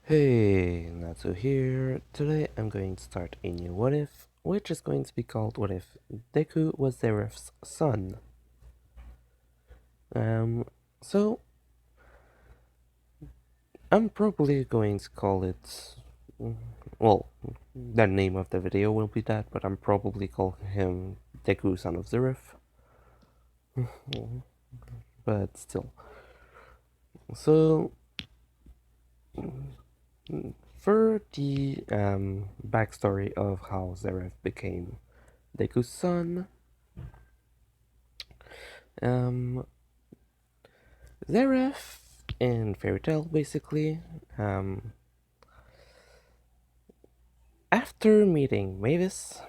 Hey, Natsu here. Today I'm going to start a new what if, which is going to be called What If Deku was Zeref's son. Um, so I'm probably going to call it, well, the name of the video will be that, but I'm probably calling him Deku, son of Zeref. But still. So, for the backstory of how Zeref became Deku's son, um, Zeref in Fairy Tail, basically, um, after meeting Mavis,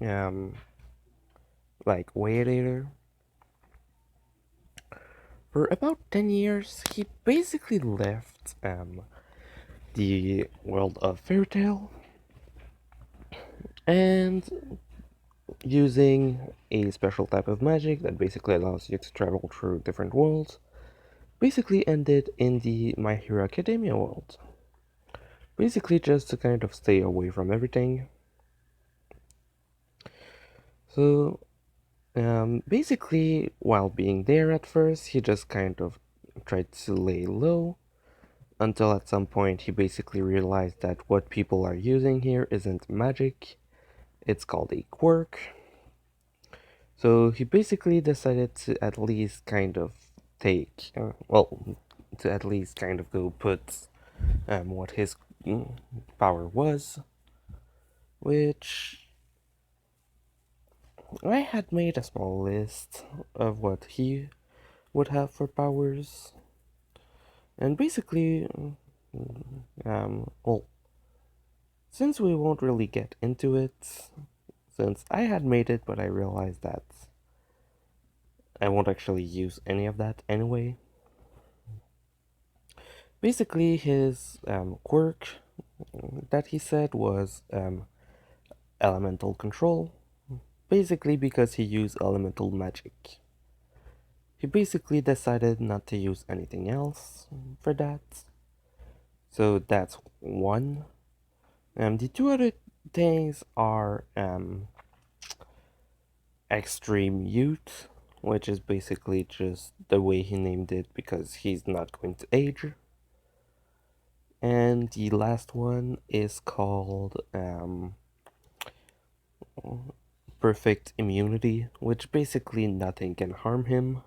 um, like way later, for about 10 years, he basically left the world of Fairy Tail and using a special type of magic that basically allows you to travel through different worlds, basically ended in the My Hero Academia world. Basically, just to kind of stay away from everything. So, basically, while being there at first, he just kind of tried to lay low until at some point he basically realized that what people are using here isn't magic, it's called a quirk. So he basically decided to at least kind of to at least kind of go put what his power was, which I had made a small list of what he would have for powers. And basically, well, since we won't really get into it, since I had made it, but I realized that I won't actually use any of that anyway. Basically, his quirk that he said was elemental control, basically because he used elemental magic. He basically decided not to use anything else for that, so that's one. The two other things are extreme youth, which is basically just the way he named it because he's not going to age. And the last one is called perfect immunity, which basically nothing can harm him.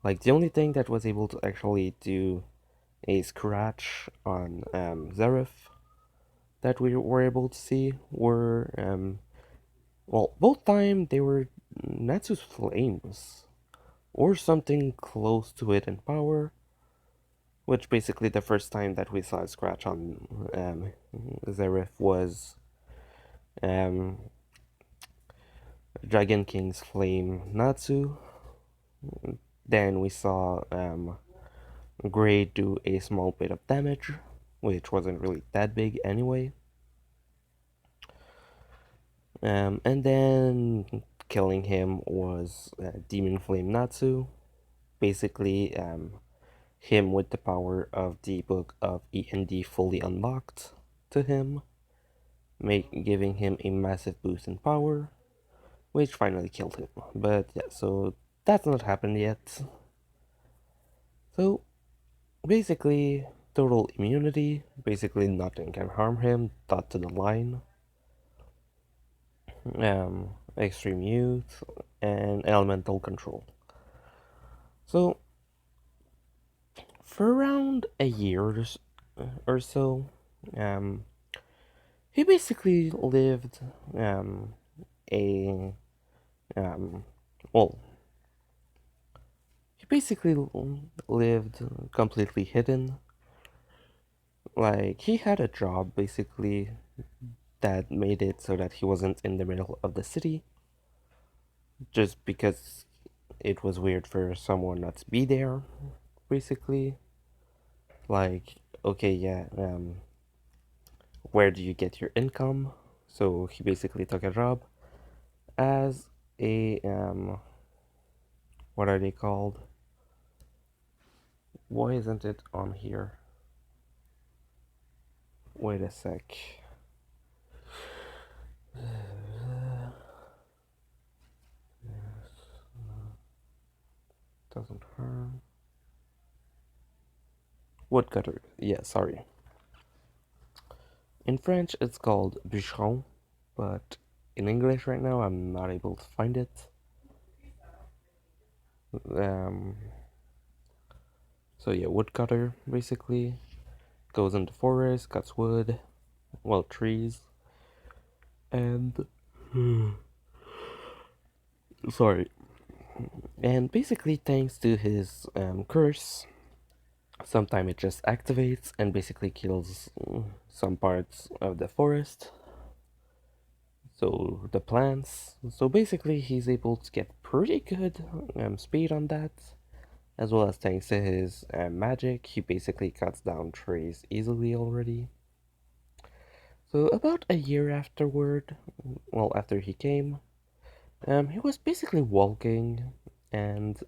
Like the only thing that was able to actually do a scratch on Zeref that we were able to see were both time they were Natsu's flames or something close to it in power, which basically the first time that we saw a scratch on Zeref was um, Dragon King's Flame Natsu. Then we saw Gray do a small bit of damage, which wasn't really that big anyway. And then killing him was Demon Flame Natsu, basically him with the power of the Book of E&D fully unlocked to him, giving him a massive boost in power, which finally killed him. But yeah, so that's not happened yet. So basically, total immunity, basically nothing can harm him, dot to the line. Extreme youth, and elemental control. So for around a year or so, um, he basically lived a um, well, he basically lived completely hidden. Like he had a job basically that made it so that he wasn't in the middle of the city, just because it was weird for someone not to be there, basically. Like, okay, yeah, where do you get your income? So he basically took a job as a what are they called? Why isn't it on here? Wait a sec. Doesn't harm. Woodcutter. Yeah, sorry. In French, it's called bûcheron, but in English right now, I'm not able to find it. Um, so yeah, woodcutter basically goes into forest, cuts wood, well, trees, and sorry, and basically thanks to his curse, sometimes it just activates and basically kills some parts of the forest. So the plants. So basically, he's able to get pretty good speed on that, as well as thanks to his magic, he basically cuts down trees easily already. So about a year afterward, well, after he came, he was basically walking, and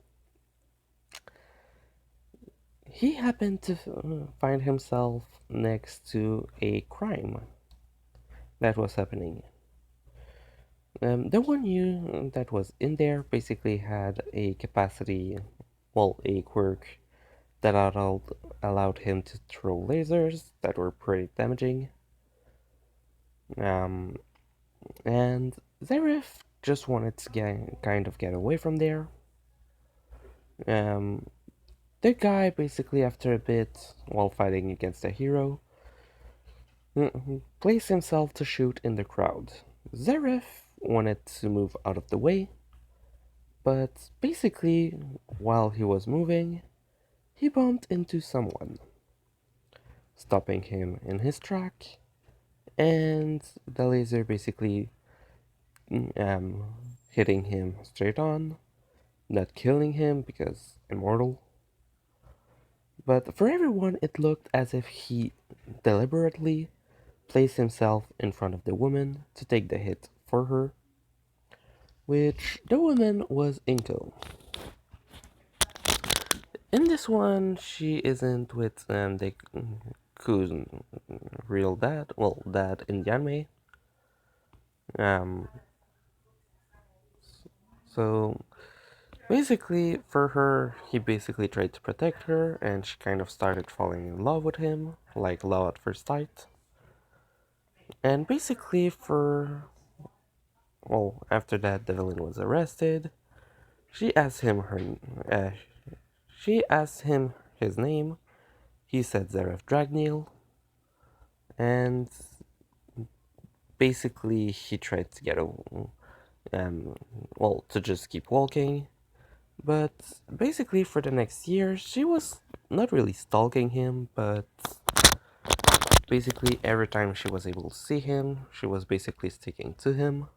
he happened to find himself next to a crime that was happening. The one you that was in there basically had a capacity, well, a quirk that allowed him to throw lasers that were pretty damaging. Um, and Zeref just wanted to kind of get away from there. Um, the guy basically, after a bit, while fighting against a hero, placed himself to shoot in the crowd. Zeref wanted to move out of the way, but basically, while he was moving, he bumped into someone, stopping him in his track, and the laser basically um, hitting him straight on, not killing him because immortal. But for everyone, it looked as if he deliberately placed himself in front of the woman to take the hit for her, which the woman was Inko. In this one, she isn't with Deku's real dad, well, dad in the anime. Um, so basically, for her, he basically tried to protect her, and she kind of started falling in love with him, like love at first sight. And basically, well, after that, the villain was arrested. She asked him her, uh, she asked him his name. He said Zeref Dragneel, and basically he tried to get a, well, to just keep walking. But basically, for the next year, she was not really stalking him, but basically every time she was able to see him, she was basically sticking to him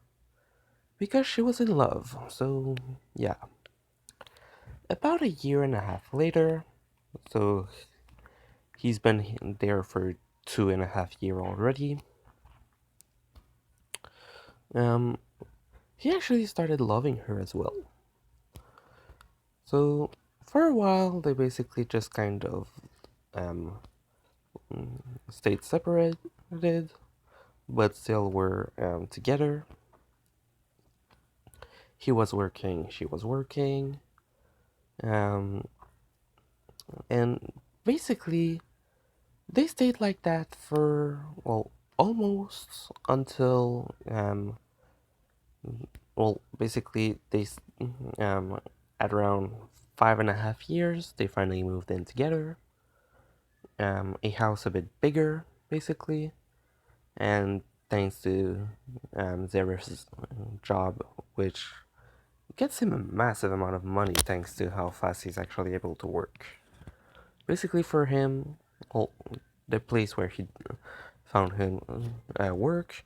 because she was in love. So, yeah. About a year and a half later, so he's been there for 2.5 years already. Um, he actually started loving her as well. So for a while, they basically just kind of um, stayed separated, but still were together. He was working, she was working, um, and basically they stayed like that for, well, almost until well, basically um, at around 5.5 years they finally moved in together. A house a bit bigger, basically, and thanks to Zeref's job, which gets him a massive amount of money thanks to how fast he's actually able to work. Basically, for him, well, the place where he found him work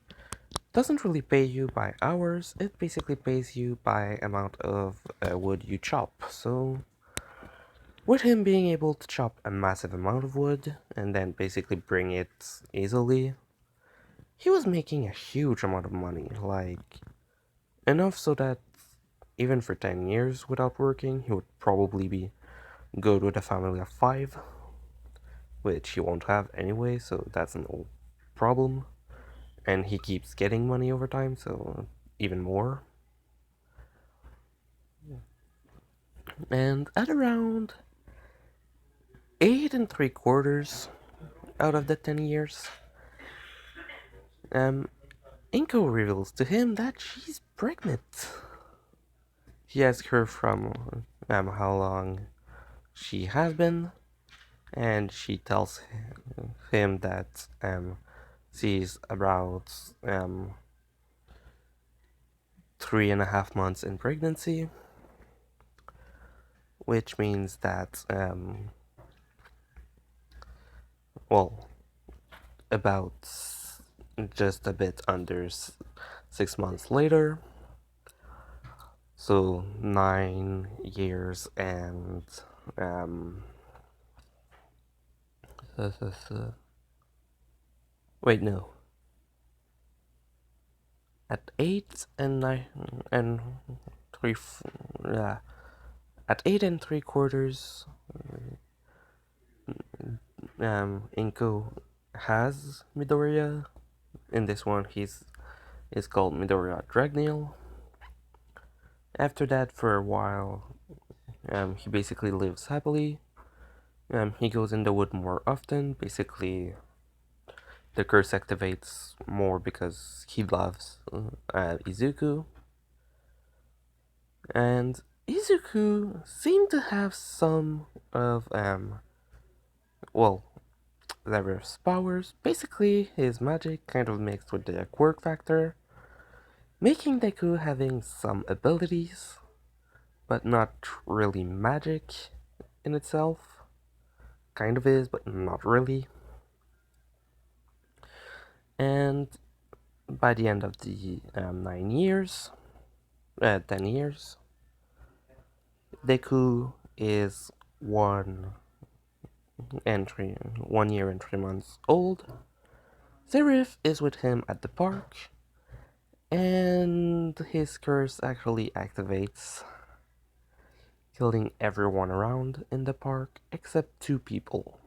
doesn't really pay you by hours. It basically pays you by amount of wood you chop. So, with him being able to chop a massive amount of wood and then basically bring it easily, he was making a huge amount of money, like enough so that even for 10 years without working, he would probably be good with a family of 5, which he won't have anyway, so that's no problem, and he keeps getting money over time, so even more. And at around 8 and 3/4 out of the 10 years, um, Inko reveals to him that she's pregnant. He asks her from how long she has been, and she tells him that she's about 3.5 months in pregnancy, which means that well, about just a bit under 6 months later, so 9 years and wait, no, at 3 at 8 and 3/4, Inko has Midoriya. In this one, he's called Midoriya Dragneel. After that, for a while, he basically lives happily. He goes in the wood more often. Basically, the curse activates more because he loves Izuku. And Izuku seemed to have some of well, Zeref's powers. Basically, his magic kind of mixed with the quirk factor, making Deku having some abilities, but not really magic in itself. Kind of is, but not really. And by the end of the 10 years, Deku is 1 year and 3 months old. Zeref is with him at the park, and his curse actually activates, killing everyone around in the park except 2 people,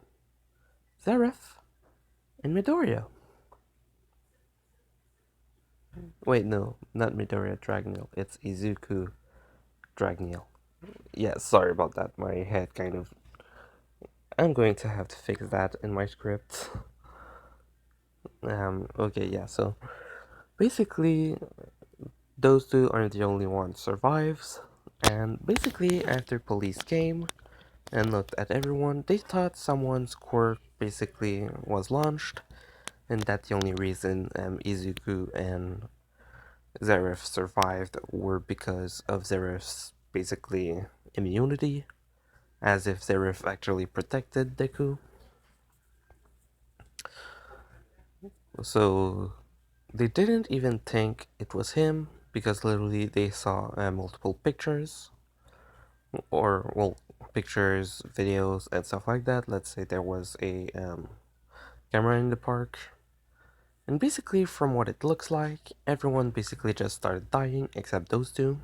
Zeref and Midoriya. Wait, no, not Midoriya Dragneel, it's Izuku Dragneel. Yeah, sorry about that, my head kind of... I'm going to have to fix that in my script. Okay, yeah, so basically, those two are the only ones survives, and basically after police came and looked at everyone, they thought someone's quirk basically was launched, and that the only reason Izuku and Zeref survived were because of Zeref's basically immunity, as if Zeref actually protected Deku. So they didn't even think it was him, because literally they saw multiple pictures, or well, pictures, videos, and stuff like that. Let's say there was a camera in the park, and basically from what it looks like, everyone basically just started dying except those two.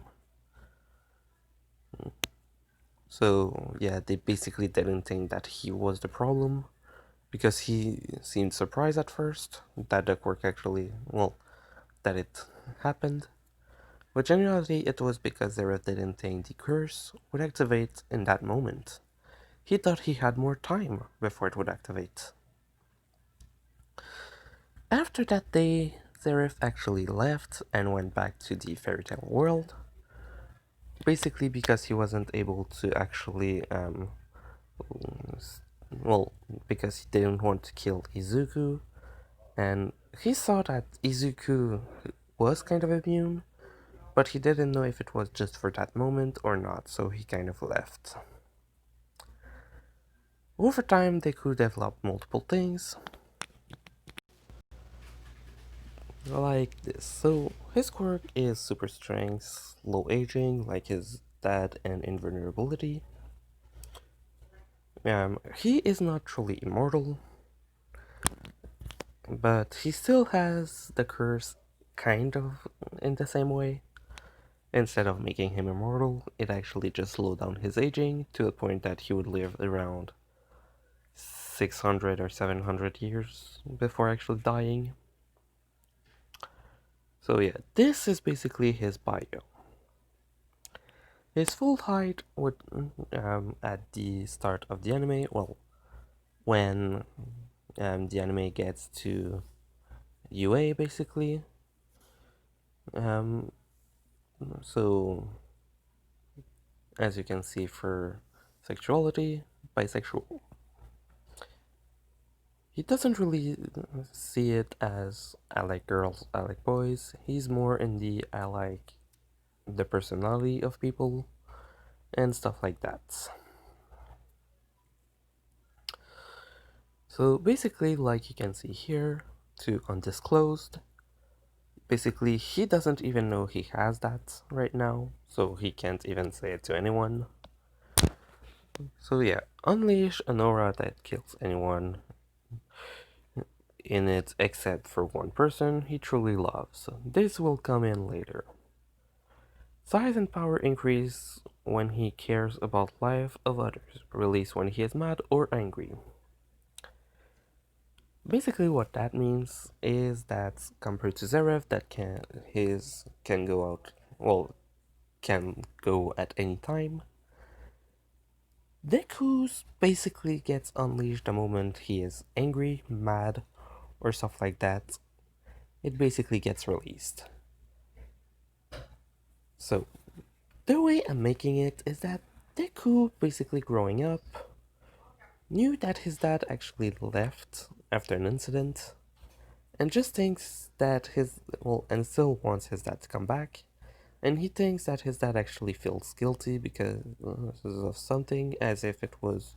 So yeah, they basically didn't think that he was the problem, because he seemed surprised at first that the quirk actually, well, that it happened. But generally it was because Zeref didn't think the curse would activate in that moment. He thought he had more time before it would activate. After that day, Zeref actually left and went back to the fairy tale world. Basically because he wasn't able to actually, well, because he didn't want to kill Izuku, and he saw that Izuku was kind of immune, but he didn't know if it was just for that moment or not, so he kind of left. Over time, they could develop multiple things, like this. So his quirk is super strength, low aging, like his dad, and invulnerability. He is not truly immortal, but he still has the curse kind of in the same way. Instead of making him immortal, it actually just slowed down his aging to the point that he would live around 600 or 700 years before actually dying. So yeah, this is basically his bio. His full height would at the start of the anime, well, when the anime gets to UA basically. Um, so as you can see, for sexuality, bisexual, he doesn't really see it as I like girls, I like boys. He's more in the I like the personality of people and stuff like that. So basically, like you can see here, to undisclosed, basically he doesn't even know he has that right now, so he can't even say it to anyone. So yeah, unleash an aura that kills anyone in it except for one person he truly loves. This will come in later. Size and power increase when he cares about life of others. Release when he is mad or angry. Basically what that means is that compared to Zeref that can go out, well, can go at any time, Deku's basically gets unleashed the moment he is angry, mad, or stuff like that. It basically gets released. So the way I'm making it is that Deku, basically growing up, knew that his dad actually left after an incident, and just thinks that and still wants his dad to come back, and he thinks that his dad actually feels guilty because of something, as if it was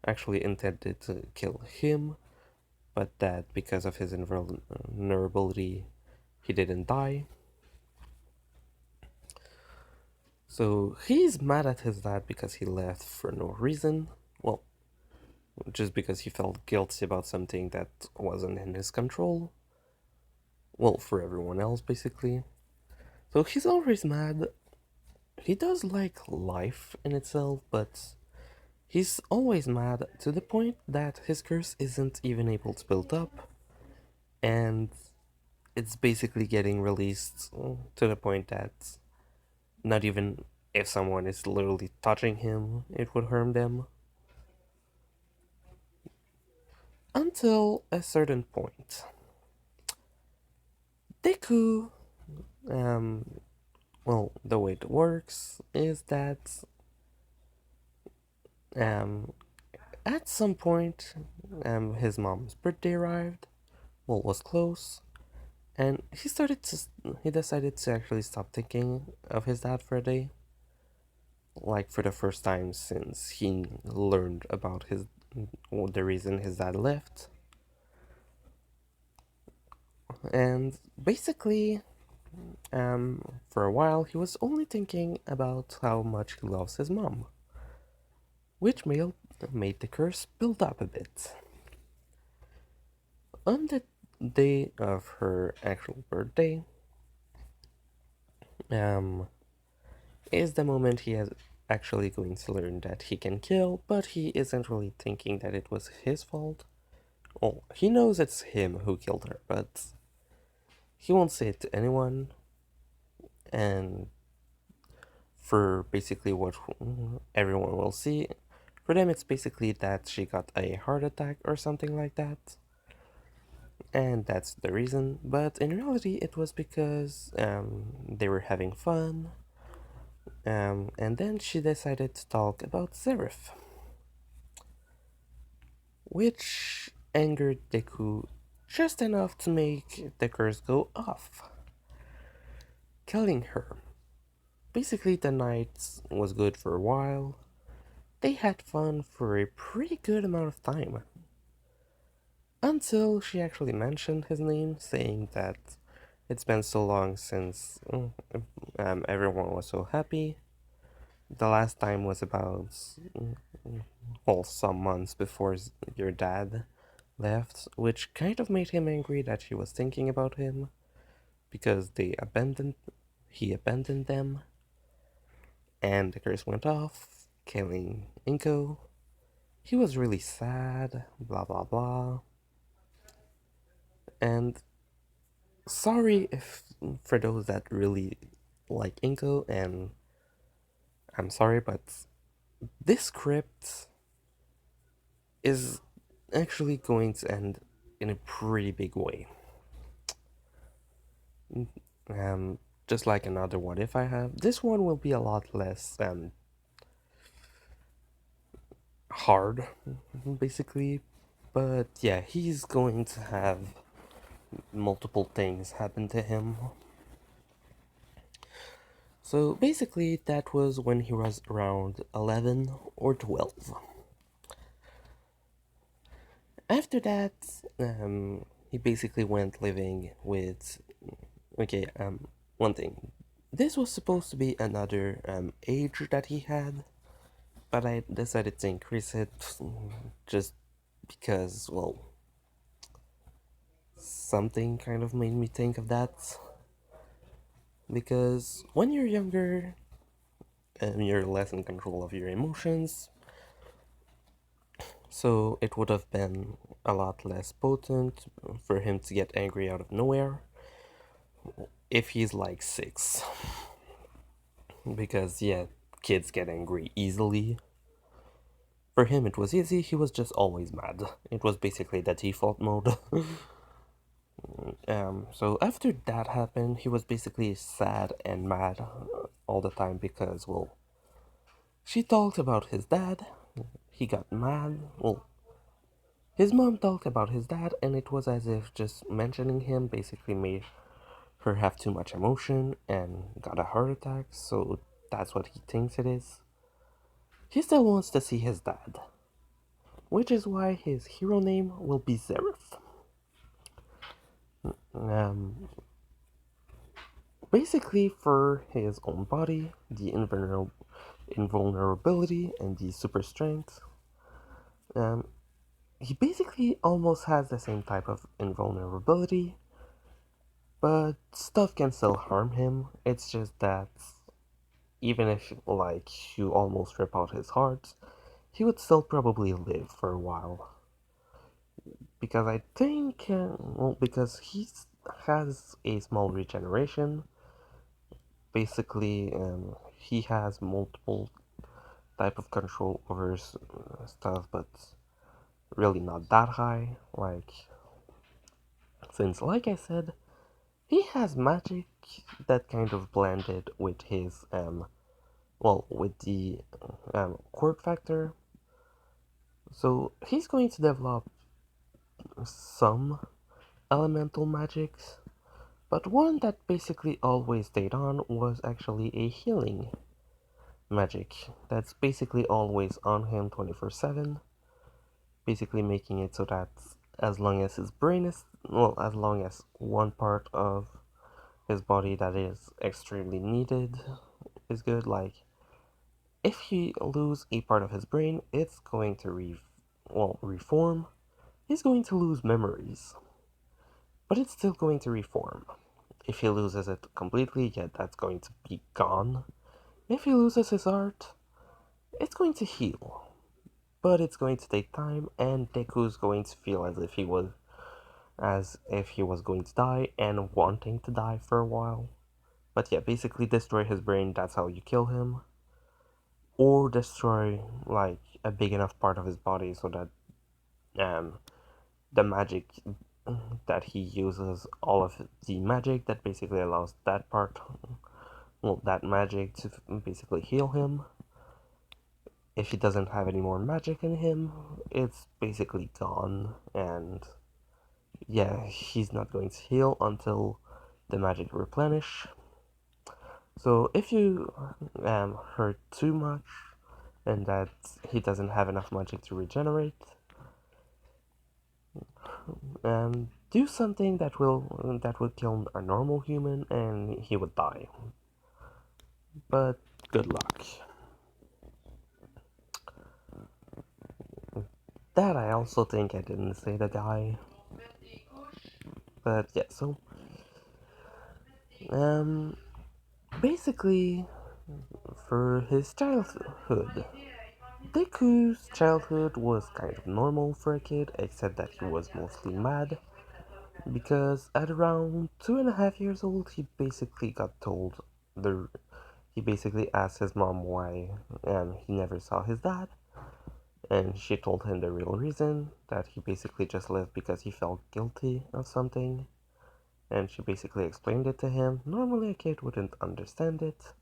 actually intended to kill him, but that because of his invulnerability, he didn't die. So he's mad at his dad because he left for no reason. Well, just because he felt guilty about something that wasn't in his control. Well, for everyone else, basically. So he's always mad. He does like life in itself, but he's always mad to the point that his curse isn't even able to build up, and it's basically getting released to the point that not even if someone is literally touching him, it would harm them. Until a certain point. Deku, the way it works is that um, at some point, his mom's birthday arrived, well, was close, and he decided to actually stop thinking of his dad for a day, like for the first time since he learned about the reason his dad left. And basically, for a while, he was only thinking about how much he loves his mom, which made the curse build up a bit. On the day of her actual birthday, um, is the moment he is actually going to learn that he can kill, but he isn't really thinking that it was his fault. Oh, he knows it's him who killed her, but he won't say it to anyone, and for basically what everyone will see, for them it's basically that she got a heart attack or something like that, and that's the reason. But in reality, it was because they were having fun, and then she decided to talk about Zeref, which angered Deku just enough to make the curse go off, killing her. Basically, the night was good for a while. They had fun for a pretty good amount of time. Until she actually mentioned his name, saying that it's been so long since everyone was so happy. The last time was about, some months before your dad left, which kind of made him angry that she was thinking about him because he abandoned them, and the curse went off, killing Inko. he was really sad, blah blah blah. And sorry if for those that really like Inko, and I'm sorry, but this script is actually going to end in a pretty big way. Um, just like another what if I have, this one will be a lot less hard, basically. But yeah, he's going to have multiple things happen to him. So basically, that was when he was around 11 or 12. After that, he basically went living with. Okay, one thing. This was supposed to be another age that he had, but I decided to increase it just because, well, something kind of made me think of that. Because when you're younger, you're less in control of your emotions, so it would have been a lot less potent for him to get angry out of nowhere if he's like 6. Because, yeah, kids get angry easily. For him, it was easy, he was just always mad. It was basically the default mode. So after that happened, he was basically sad and mad all the time because, well, she talked about his dad, he got mad, well, his mom talked about his dad, and it was as if just mentioning him basically made her have too much emotion and got a heart attack, so that's what he thinks it is. He still wants to see his dad, which is why his hero name will be Zeref. Um, Basically, for his own body, the invulnerability, and the super strength, um, he basically almost has the same type of invulnerability, but stuff can still harm him. It's just that even if, like, you almost rip out his heart, he would still probably live for a while. Because I think, well, because he has a small regeneration. Basically, he has multiple type of control over stuff, but really not that high. Like, since, like I said, he has magic that kind of blended with his, well, with the quirk factor. So he's going to develop some elemental magics, but one that basically always stayed on was actually a healing magic that's basically always on him 24/7, basically making it so that as long as his brain is, well, as long as one part of his body that is extremely needed is good, like if he lose a part of his brain, it's going to reform. He's going to lose memories, but it's still going to reform. If he loses it completely, yeah, that's going to be gone. If he loses his art, it's going to heal, but it's going to take time, and Deku's going to feel as if he was going to die and wanting to die for a while. But yeah, basically destroy his brain, that's how you kill him. Or destroy like a big enough part of his body so that um the magic that he uses, all of the magic that basically allows that part, well, that magic to basically heal him. If he doesn't have any more magic in him, it's basically gone, and yeah, he's not going to heal until the magic replenish. So if you hurt too much and that he doesn't have enough magic to regenerate, do something that would kill a normal human and he would die. But good luck. That I also think I didn't say the guy. But yeah, so um basically for his childhood, Deku's childhood was kind of normal for a kid, except that he was mostly mad, because at around 2.5 years old, the he basically asked his mom why he never saw his dad, and she told him the real reason, that he basically just left because he felt guilty of something, and she basically explained it to him. Normally a kid wouldn't understand it,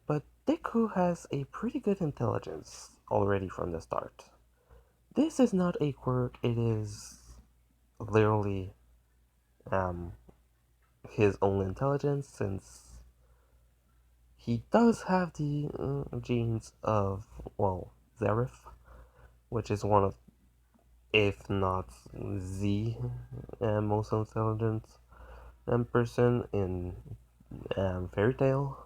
but Deku has a pretty good intelligence already from the start. This is not a quirk, it is literally um, his own intelligence, since he does have the genes of, well, Zeref, which is one of, if not the most intelligent person in Fairy Tail.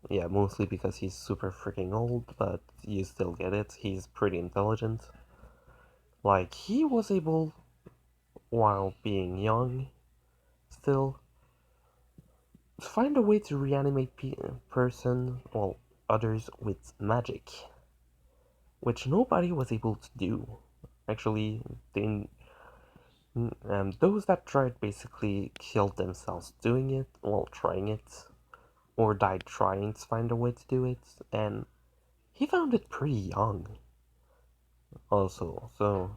Yeah, mostly because he's super freaking old, but you still get it. He's pretty intelligent. Like, he was able, while being young, still, to find a way to reanimate well, others with magic, which nobody was able to do. Actually, those that tried basically killed themselves doing it, while trying it, or died trying to find a way to do it, and he found it pretty young, also, so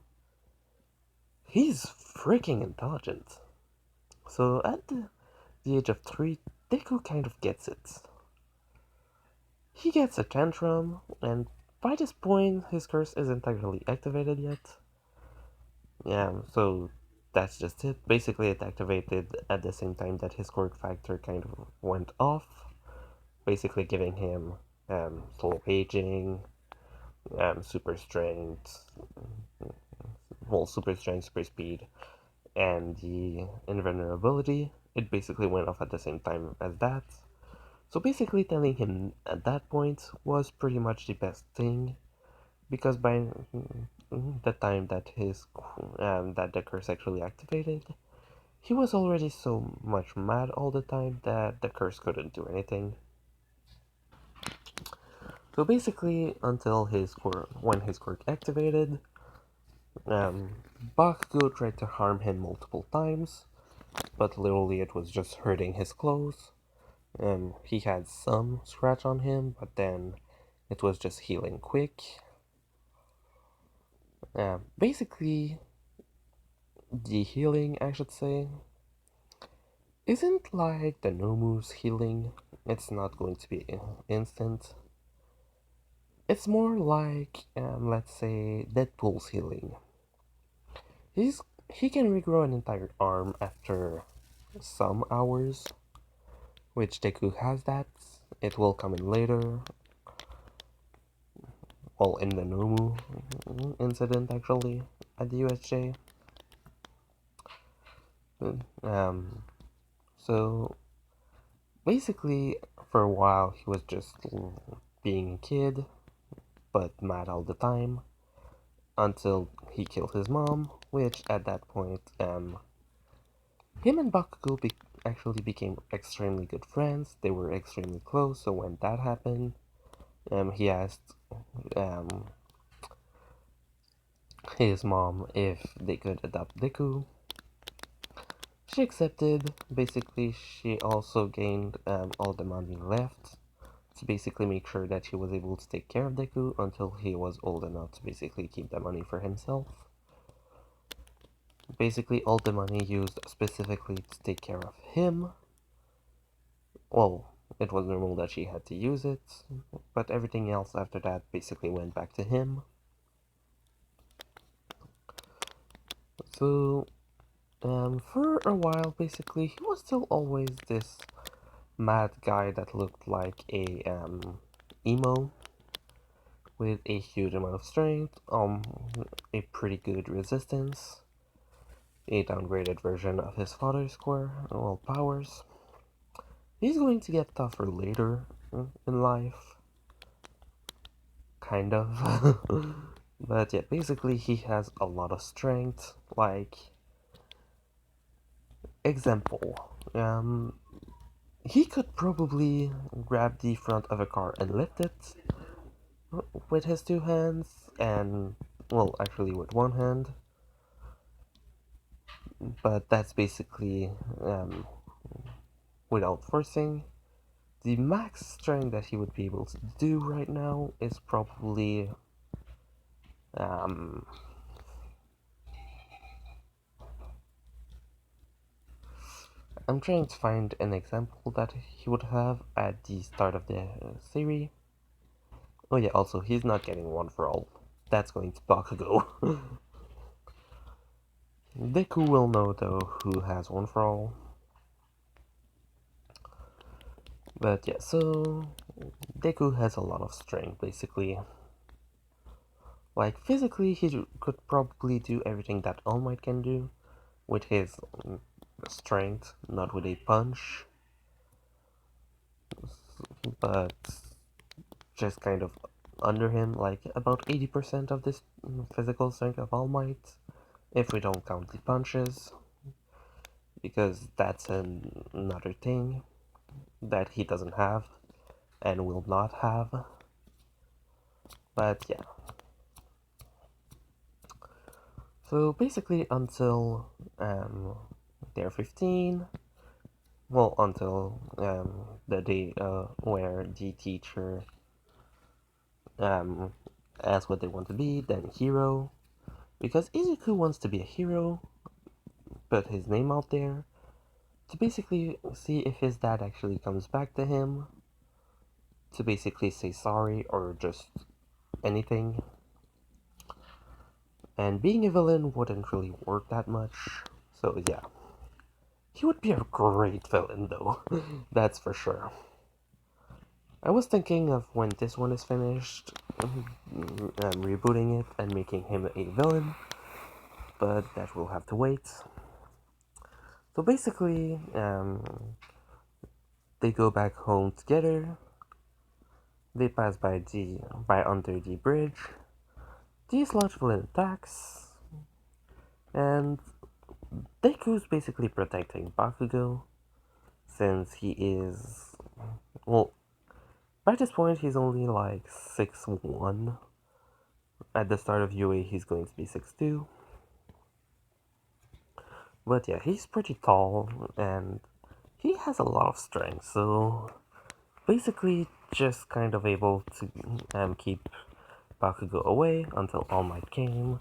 he's freaking intelligent. So at the age of 3, Deku kind of gets it. He gets a tantrum, and by this point, his curse isn't entirely activated yet. Yeah, so that's just it. Basically, it activated at the same time that his quirk factor kind of went off, basically giving him slow aging, super strength, well, super strength, super speed, and the invulnerability. It basically went off at the same time as that. So basically, telling him at that point was pretty much the best thing, because by the time that that the curse actually activated, he was already so much mad all the time that the curse couldn't do anything. So basically, until when his quirk activated, um, Bakugo tried to harm him multiple times, but literally it was just hurting his clothes. He had some scratch on him, but then it was just healing quick. Basically, the healing, I should say, isn't like the Nomu's healing. It's not going to be instant. It's more like, let's say, Deadpool's healing. He can regrow an entire arm after some hours, which Deku has that. It will come in later, well, in the Nomu incident actually at the USJ. Um, so basically, for a while, he was just being a kid, but mad all the time, until he killed his mom, which at that point, him and Bakugo actually became extremely good friends. They were extremely close, so when that happened, he asked um, his mom if they could adopt Deku. She accepted. Basically, she also gained all the money left to basically make sure that he was able to take care of Deku until he was old enough to basically keep the money for himself. Basically, all the money used specifically to take care of him. Well, it was normal that she had to use it, but everything else after that basically went back to him. So, for a while, basically, he was still always this mad guy that looked like a emo with a huge amount of strength, a pretty good resistance, a downgraded version of his father's core, well, powers. He's going to get tougher later in life, kind of. But yeah, basically he has a lot of strength. Like, example, he could probably grab the front of a car and lift it, with his two hands, and well, actually with one hand, but that's basically without forcing. The max strength that he would be able to do right now is probably um, I'm trying to find an example that he would have at the start of the series. Oh yeah, also he's not getting one for all. That's going to Bakugo. Deku will know though who has one for all. But yeah, so Deku has a lot of strength basically. Like physically, he could probably do everything that All Might can do with his strength, not with a punch, but just kind of under him, like about 80% of this physical strength of All Might, if we don't count the punches, because that's another thing that he doesn't have and will not have. But yeah. So basically, until they're 15, well, until the day where the teacher um, asks what they want to be, then hero. Because Izuku wants to be a hero, put his name out there, to basically see if his dad actually comes back to him, to basically say sorry or just anything. And being a villain wouldn't really work that much, so yeah. He would be a great villain though, that's for sure. I was thinking of when this one is finished, rebooting it and making him a villain, but that will have to wait. So basically, they go back home together. They pass by under the bridge. The sludge villain attacks, and Deku's basically protecting Bakugo since he is well. By this point, he's only like 6'1". At the start of UA, he's going to be 6'2". But yeah, he's pretty tall and he has a lot of strength, so basically just kind of able to keep Bakugo away until All Might came,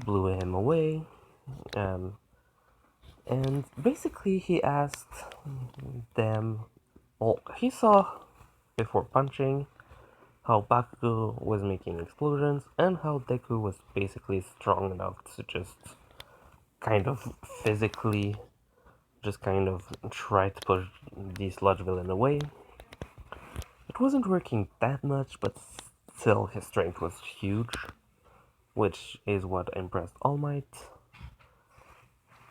blew him away, um, and basically he asked them, well, he saw before punching how Bakugo was making explosions and how Deku was basically strong enough to just kind of physically just kind of try to push the sludge villain away. It wasn't working that much, but still his strength was huge, which is what impressed All Might.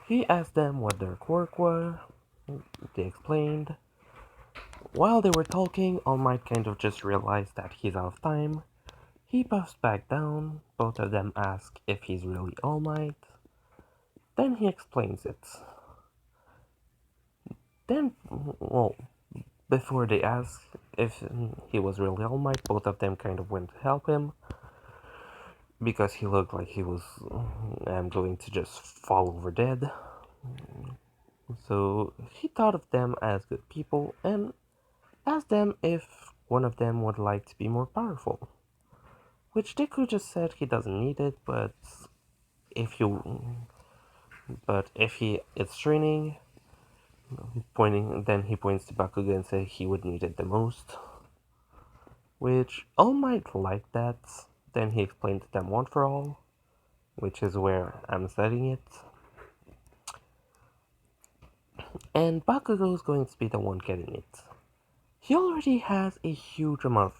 He asked them what their quirk was. They explained. While they were talking, All Might kind of just realized that he's out of time. He puffs back down. Both of them ask if he's really All Might. Then he explains it. Then, well, before they ask if he was really All Might, both of them kind of went to help him because he looked like he was going to just fall over dead. So he thought of them as good people and asked them if one of them would like to be more powerful. Which Deku just said he doesn't need it, if you if he is training, then he points to Bakugo and says he would need it the most. Which All Might like that. Then he explained to them one for all, which is where I'm setting it. And Bakugo is going to be the one getting it. He already has a huge amount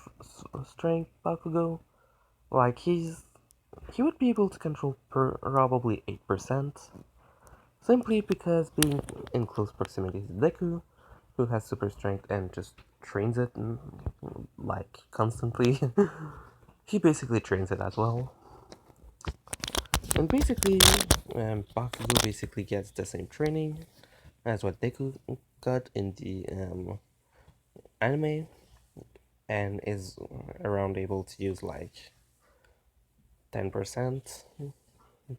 of strength, Bakugo. Like, he would be able to control probably 8%, simply because being in close proximity to Deku, who has super strength and just trains it, like, constantly. He basically trains it as well. And basically, Bakugo basically gets the same training as what Deku got in the anime, and is around able to use like 10%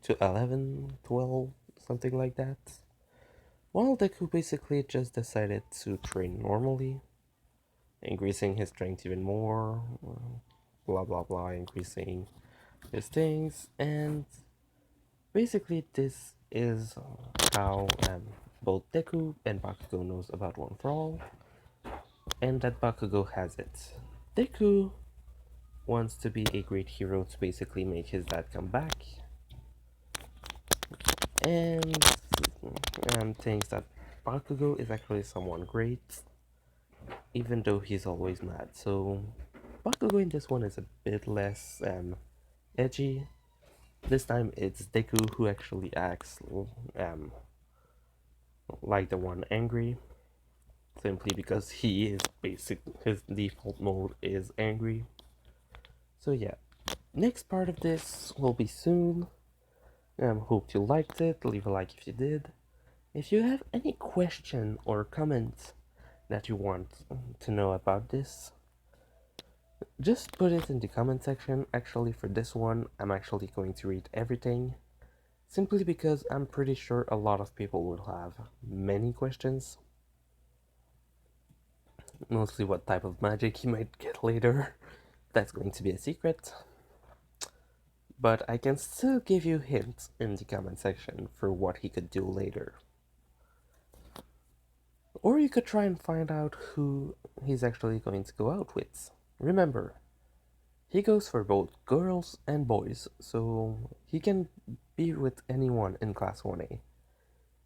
to 11, 12, something like that. While Deku basically just decided to train normally, increasing his strength even more, blah blah blah, increasing his things, and basically this is how both Deku and Bakugo knows about One for All, and that Bakugo has it. Deku wants to be a great hero to basically make his dad come back, and thinks that Bakugo is actually someone great, even though he's always mad. So Bakugo in this one is a bit less edgy. This time it's Deku who actually acts um, like the one angry, simply because he is his default mode is angry. So yeah, next part of this will be soon. Hope you liked it, leave a like if you did. If you have any question or comment that you want to know about this, just put it in the comment section. Actually, for this one, I'm actually going to read everything, simply because I'm pretty sure a lot of people will have many questions. Mostly what type of magic he might get later. That's going to be a secret. But I can still give you hints in the comment section for what he could do later. Or you could try and find out who he's actually going to go out with. Remember, he goes for both girls and boys, so he can be with anyone in Class 1A.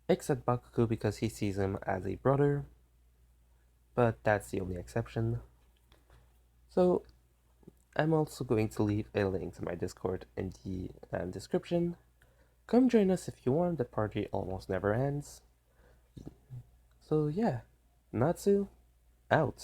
Except Bakugo because he sees him as a brother, but that's the only exception. So I'm also going to leave a link to my Discord in the description. Come join us if you want, the party almost never ends. So yeah, Natsu, out.